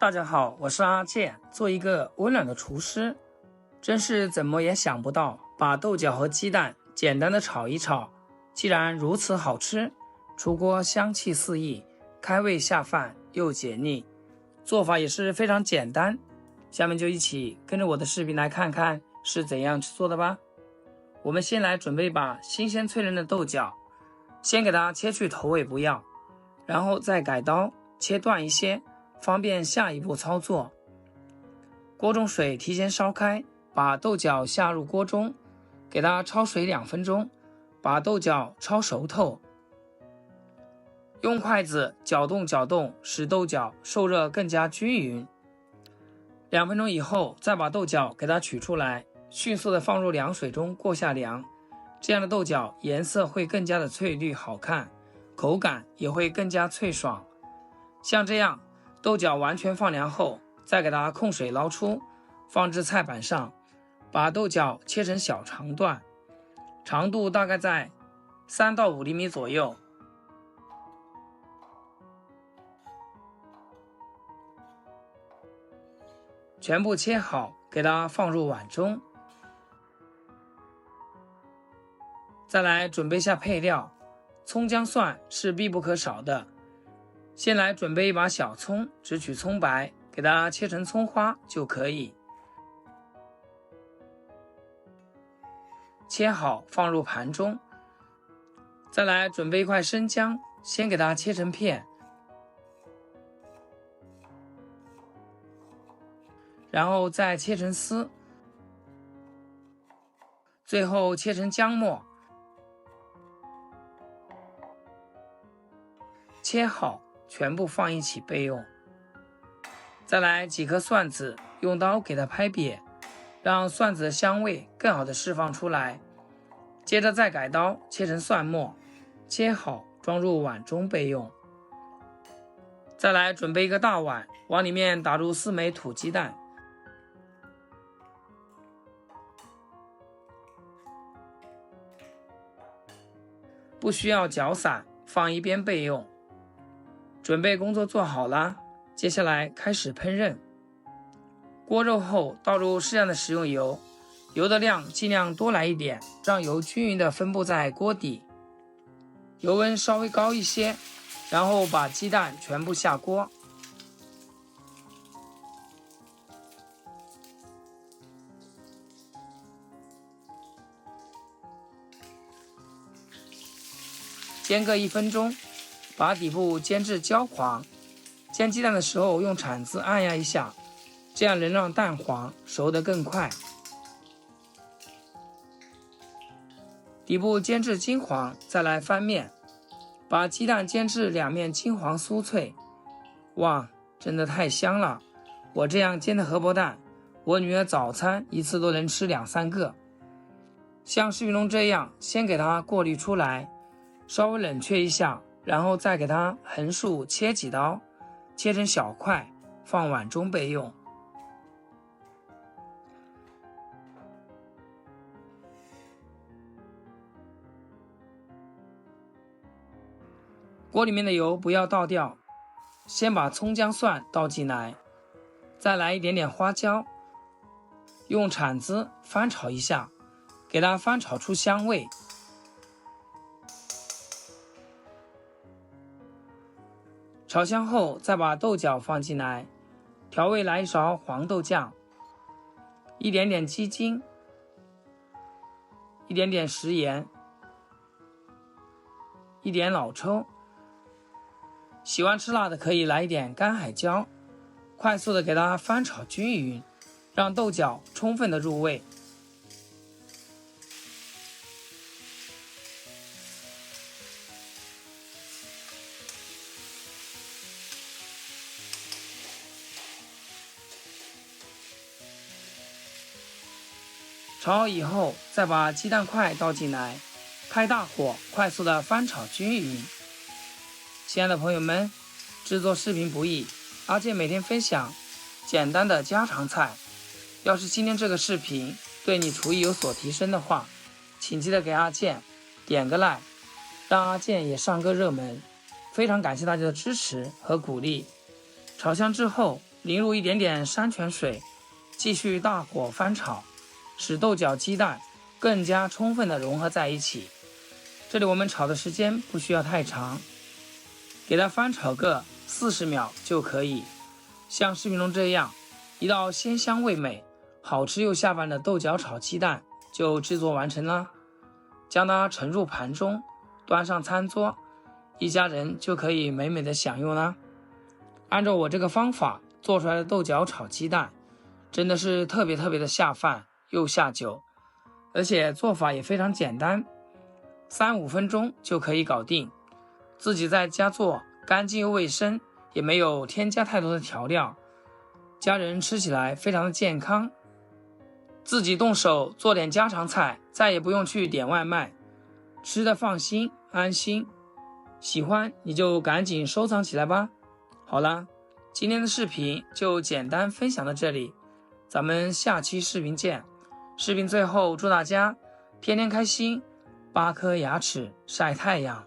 大家好，我是阿健，做一个温暖的厨师，真是怎么也想不到，把豆角和鸡蛋简单的炒一炒，既然如此好吃，出锅香气四溢，开胃下饭又解腻，做法也是非常简单。下面就一起跟着我的视频来看看是怎样制作的吧。我们先来准备把新鲜脆嫩的豆角，先给它切去头尾不要，然后再改刀切断一些，方便下一步操作。锅中水提前烧开，把豆角下入锅中，给它焯水2分钟，把豆角焯熟透。用筷子搅动搅动，使豆角受热更加均匀。2分钟以后，再把豆角给它取出来，迅速的放入凉水中过下凉。这样的豆角颜色会更加的翠绿好看，口感也会更加脆爽。像这样豆角完全放凉后，再给它控水捞出，放置菜板上，把豆角切成小长段，长度大概在3到5厘米左右。全部切好，给它放入碗中。再来准备下配料，葱姜蒜是必不可少的。先来准备一把小葱，只取葱白，给它切成葱花就可以。切好放入盘中。再来准备一块生姜，先给它切成片，然后再切成丝，最后切成姜末。切好全部放一起备用。再来几颗蒜子，用刀给它拍瘪，让蒜子的香味更好的释放出来。接着再改刀切成蒜末，切好装入碗中备用。再来准备一个大碗，往里面打入4枚土鸡蛋，不需要搅散，放一边备用。准备工作做好了，接下来开始烹饪。锅热后倒入适量的食用油，油的量尽量多来一点，让油均匀的分布在锅底。油温稍微高一些，然后把鸡蛋全部下锅。煎个1分钟，把底部煎至焦黄。煎鸡蛋的时候用铲子按压一下，这样能让蛋黄熟得更快。底部煎至金黄，再来翻面，把鸡蛋煎至两面金黄酥脆。哇，真的太香了！我这样煎的荷包蛋，我女儿早餐一次都能吃2、3个。像视频中这样，先给它过滤出来，稍微冷却一下，然后再给它横竖切几刀，切成小块，放碗中备用。锅里面的油不要倒掉，先把葱姜蒜倒进来，再来一点点花椒，用铲子翻炒一下，给它翻炒出香味。炒香后，再把豆角放进来，调味来1勺黄豆酱，一点点鸡精，一点点食盐，一点老抽。喜欢吃辣的可以来一点干海椒，快速的给它翻炒均匀，让豆角充分的入味。炒好以后，再把鸡蛋块倒进来，开大火快速的翻炒均匀。亲爱的朋友们，制作视频不易，阿健每天分享简单的家常菜。要是今天这个视频对你厨艺有所提升的话，请记得给阿健点个 like， 让阿健也上个热门。非常感谢大家的支持和鼓励。炒香之后，淋入一点点山泉水，继续大火翻炒，使豆角鸡蛋更加充分的融合在一起。这里我们炒的时间不需要太长，给它翻炒个40秒就可以。像视频中这样，一道鲜香味美、好吃又下饭的豆角炒鸡蛋就制作完成了。将它盛入盘中，端上餐桌，一家人就可以美美的享用了。按照我这个方法做出来的豆角炒鸡蛋，真的是特别的下饭又下酒，而且做法也非常简单，3-5分钟就可以搞定。自己在家做，干净又卫生，也没有添加太多的调料，家人吃起来非常的健康。自己动手做点家常菜，再也不用去点外卖，吃的放心安心。喜欢你就赶紧收藏起来吧。好了，今天的视频就简单分享到这里，咱们下期视频见。视频最后祝大家天天开心，8颗牙齿晒太阳。